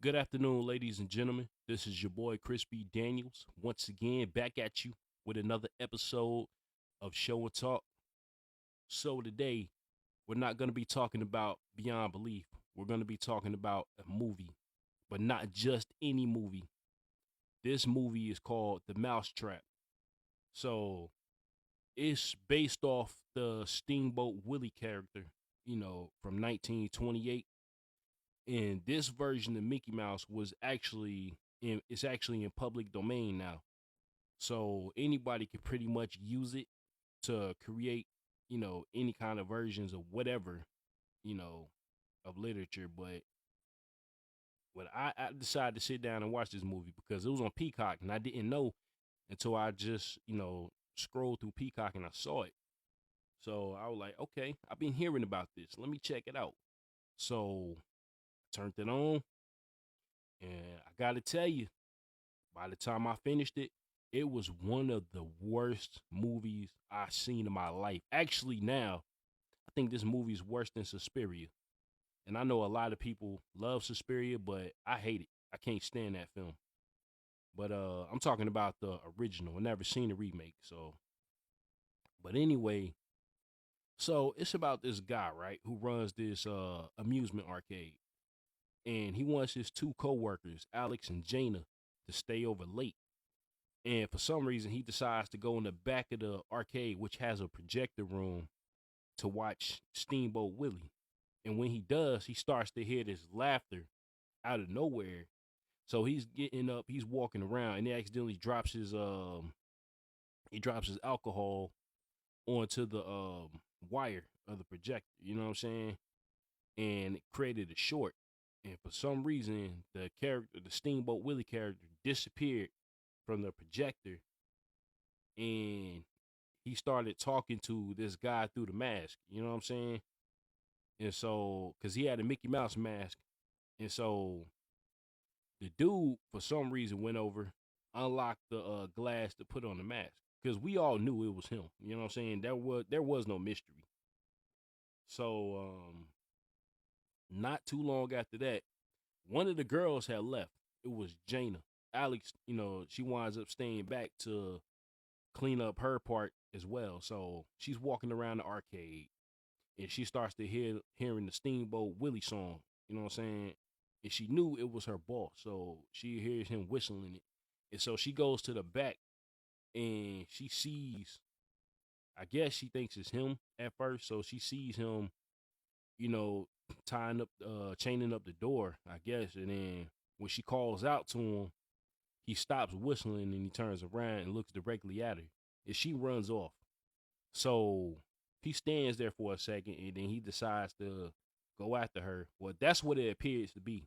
Good afternoon, ladies and gentlemen. This is your boy Crispy Daniels once again back at you with another episode of Show and Talk. So today we're not going to be talking about Beyond Belief. We're going to be talking about a movie, but not just any movie. This movie is called The Mousetrap. So it's based off the Steamboat Willie character, from 1928. And this version of Mickey Mouse was actually it's actually in public domain now. So anybody can pretty much use it to create, any kind of versions of whatever, you know, of literature. But I decided to sit down and watch this movie because it was on Peacock and I didn't know until I just, scrolled through Peacock and I saw it. So I was like, okay, I've been hearing about this. Let me check it out. So I turned it on and I gotta tell you, by the time I finished it, it was one of the worst movies I've seen in my life. Actually, now I think this movie is worse than Suspiria. And I know a lot of people love Suspiria, but I hate it. I can't stand that film. But I'm talking about the original. I never seen the remake. So, but anyway, so it's about this guy, right, who runs this amusement arcade, and he wants his two coworkers, Alex and Jaina, to stay over late. And for some reason, he decides to go in the back of the arcade, which has a projector room, to watch Steamboat Willie. And when he does, he starts to hear this laughter out of nowhere. So he's getting up, he's walking around, and he accidentally drops his alcohol onto the wire of the projector. You know what I'm saying? And it created a short. And for some reason, the Steamboat Willie character, disappeared from the projector, and he started talking to this guy through the mask. You know what I'm saying? And so, because he had a Mickey Mouse mask, and so the dude for some reason went over, unlocked the glass to put on the mask, because we all knew it was him. You know what I'm saying? There was no mystery. So not too long after that, one of the girls had left. It was Jaina. Alex, she winds up staying back to clean up her part as well. So she's walking around the arcade and she starts to hearing the Steamboat Willie song. You know what I'm saying? And she knew it was her boss, so she hears him whistling it. And so she goes to the back and she sees. I guess she thinks it's him at first, so she sees him, you know, chaining up the door. I guess, and then when she calls out to him, he stops whistling and he turns around and looks directly at her, and she runs off. So he stands there for a second and then he decides to go after her. Well, that's what it appears to be.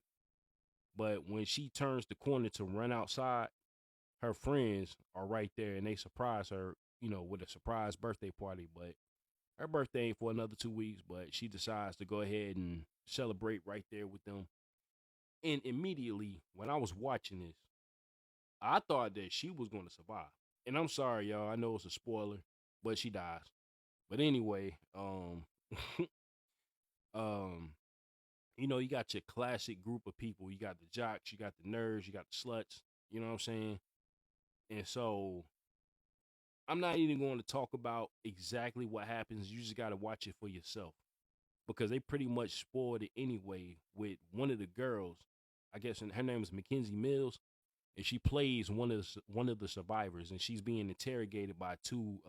But when she turns the corner to run outside, her friends are right there and they surprise her, with a surprise birthday party. But her birthday ain't for another 2 weeks, but she decides to go ahead and celebrate right there with them. And immediately, when I was watching this, I thought that she was going to survive. And I'm sorry, y'all. I know it's a spoiler, but she dies. But anyway, um, you got your classic group of people. You got the jocks, you got the nerds, you got the sluts. You know what I'm saying? And so I'm not even going to talk about exactly what happens. You just got to watch it for yourself because they pretty much spoiled it anyway with one of the girls. I guess her name is Mackenzie Mills, and she plays one of the survivors, and she's being interrogated by two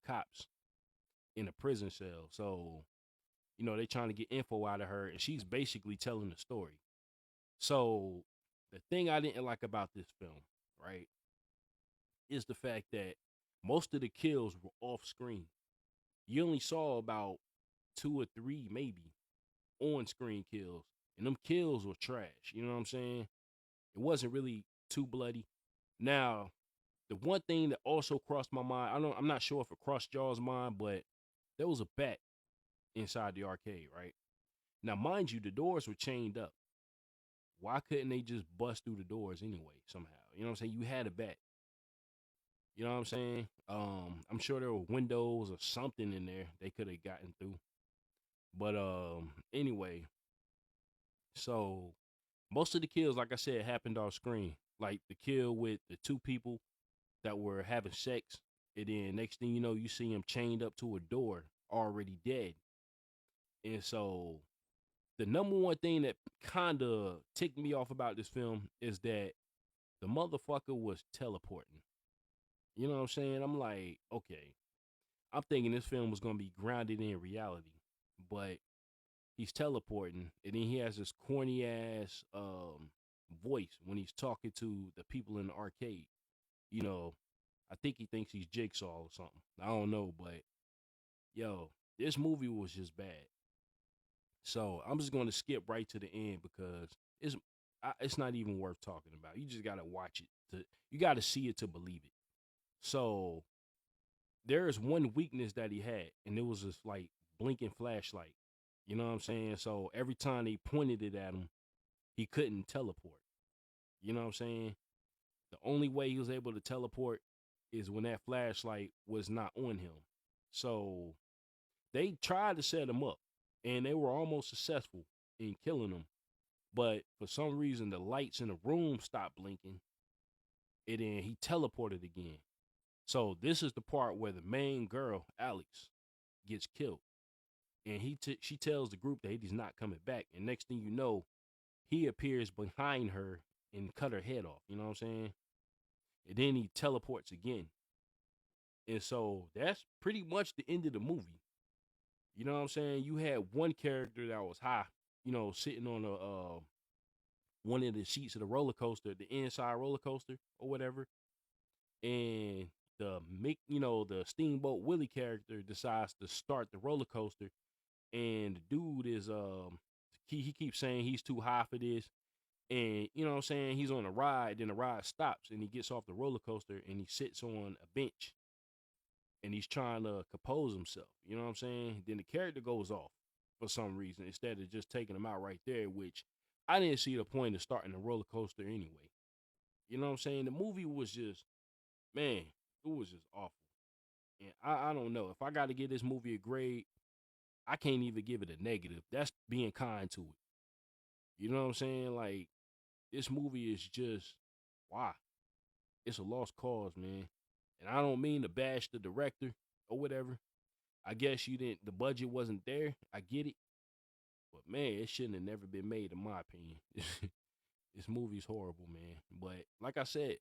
cops in a prison cell. So they trying to get info out of her, and she's basically telling the story. So the thing I didn't like about this film, right, is the fact that most of the kills were off screen. You only saw about two or three, maybe, on screen kills, and them kills were trash. You know what I'm saying? It wasn't really too bloody. Now, the one thing that also crossed my mind, I'm not sure if it crossed y'all's mind, but there was a bat inside the arcade, right? Now, mind you, the doors were chained up. Why couldn't they just bust through the doors anyway, somehow? You know what I'm saying? You had a bat. You know what I'm saying? I'm sure there were windows or something in there they could have gotten through. But anyway, so Most of the kills, like I said, happened off screen. Like the kill with the two people that were having sex, and then next thing you know, you see him chained up to a door, already dead. And so the number one thing that kind of ticked me off about this film is that the motherfucker was teleporting. You know what I'm saying? I'm like, okay. I'm thinking this film was gonna be grounded in reality, but he's teleporting, and then he has this corny ass voice when he's talking to the people in the arcade. You know, I think he thinks he's Jigsaw or something. I don't know, but yo, this movie was just bad. So I'm just going to skip right to the end because it's not even worth talking about. You just gotta watch it. You gotta see it to believe it. So there is one weakness that he had, and it was this like blinking flashlight. You know what I'm saying? So every time they pointed it at him, he couldn't teleport. You know what I'm saying? The only way he was able to teleport is when that flashlight was not on him. So they tried to set him up, and they were almost successful in killing him. But for some reason, the lights in the room stopped blinking, and then he teleported again. So this is the part where the main girl, Alex, gets killed. And she tells the group that he's not coming back. And next thing you know, he appears behind her and cut her head off. You know what I'm saying? And then he teleports again. And so that's pretty much the end of the movie. You know what I'm saying? You had one character that was high, you know, sitting on one of the seats of the roller coaster, the inside roller coaster or whatever. And the Steamboat Willie character decides to start the roller coaster, and the dude is he keeps saying he's too high for this. And you know what I'm saying, he's on a ride, then the ride stops and he gets off the roller coaster and he sits on a bench and he's trying to compose himself. You know what I'm saying? Then the character goes off for some reason instead of just taking him out right there, which I didn't see the point of starting the roller coaster anyway. You know what I'm saying? The movie was just, man, it was just awful. And I don't know. If I got to give this movie a grade, I can't even give it a negative. That's being kind to it. You know what I'm saying? Like, this movie is just, why? It's a lost cause, man. And I don't mean to bash the director or whatever. I guess the budget wasn't there. I get it. But, man, it shouldn't have never been made, in my opinion. This movie's horrible, man. But, like I said,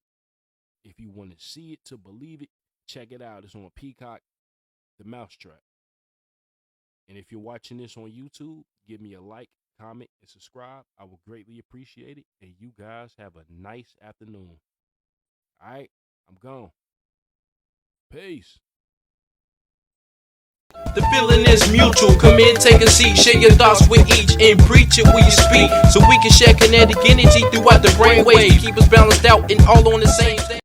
if you want to see it to believe it, check it out. It's on Peacock, The Mousetrap. And if you're watching this on YouTube, give me a like, comment, and subscribe. I will greatly appreciate it. And you guys have a nice afternoon. All right, I'm gone. Peace. The feeling is mutual. Come in, take a seat, share your thoughts with each, and preach it when you speak, so we can share kinetic energy throughout the brainwaves, keep us balanced out and all on the same thing.